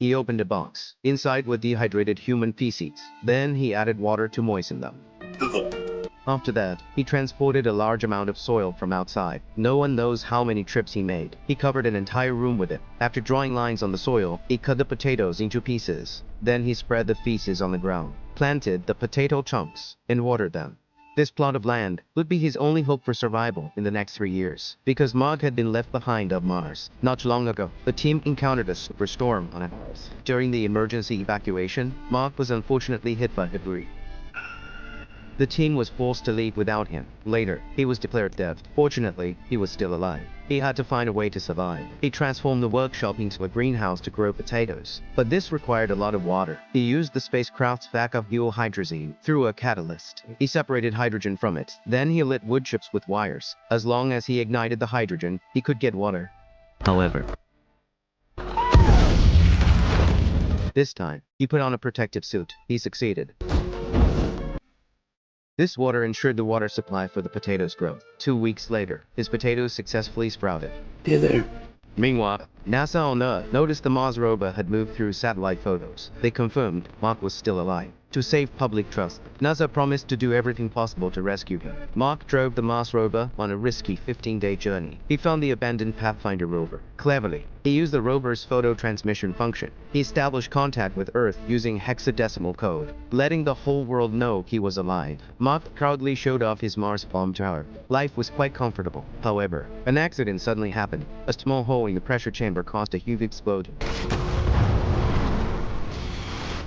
He opened a box. Inside were dehydrated human feces. Then he added water to moisten them. After that, he transported a large amount of soil from outside. No one knows how many trips he made. He covered an entire room with it. After drawing lines on the soil, he cut the potatoes into pieces. Then he spread the feces on the ground, planted the potato chunks, and watered them. This plot of land would be his only hope for survival in the next 3 years, because Mog had been left behind on Mars. Not long ago, the team encountered a superstorm on Earth. During the emergency evacuation, Mog was unfortunately hit by debris. The team was forced to leave without him. Later, he was declared dead. Fortunately, he was still alive. He had to find a way to survive. He transformed the workshop into a greenhouse to grow potatoes. But this required a lot of water. He used the spacecraft's backup fuel hydrazine through a catalyst. He separated hydrogen from it. Then he lit wood chips with wires. As long as he ignited the hydrogen, he could get water. However, this time, he put on a protective suit. He succeeded. This water ensured the water supply for the potatoes' growth. 2 weeks later, his potatoes successfully sprouted. Hey there. Meanwhile, NASA on Earth noticed the Mars rover had moved through satellite photos. They confirmed Mark was still alive. To save public trust, NASA promised to do everything possible to rescue him. Mark drove the Mars rover on a risky 15-day journey. He found the abandoned Pathfinder rover. Cleverly, he used the rover's photo transmission function. He established contact with Earth using hexadecimal code, letting the whole world know he was alive. Mark proudly showed off his Mars bomb tower. Life was quite comfortable. However, an accident suddenly happened. A small hole in the pressure chamber caused a huge explosion.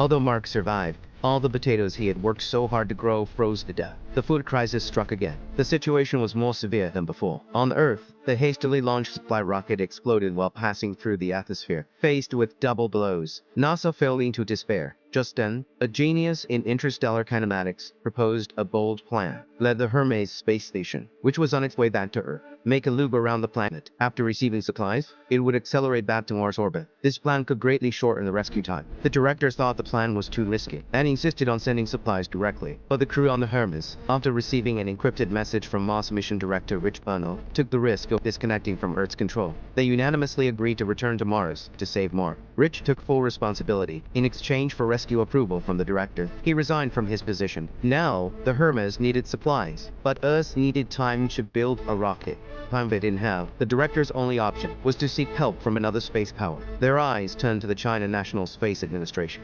Although Mark survived, all the potatoes he had worked so hard to grow froze to death. The food crisis struck again. The situation was more severe than before. On Earth, the hastily launched supply rocket exploded while passing through the atmosphere. Faced with double blows, NASA fell into despair. Just then, a genius in interstellar kinematics proposed a bold plan. Led the Hermes space station, which was on its way back to Earth, make a loop around the planet. After receiving supplies, it would accelerate back to Mars orbit. This plan could greatly shorten the rescue time. The directors thought the plan was too risky and insisted on sending supplies directly. But the crew on the Hermes, after receiving an encrypted message from Mars mission director Rich Bernal, took the risk of disconnecting from Earth's control. They unanimously agreed to return to Mars to save Mark. Rich took full responsibility. In exchange for rescue approval from the director, he resigned from his position. Now, the Hermes needed supplies, but Earth needed time to build a rocket. Time they didn't have. The director's only option was to seek help from another space power. Their eyes turned to the China National Space Administration.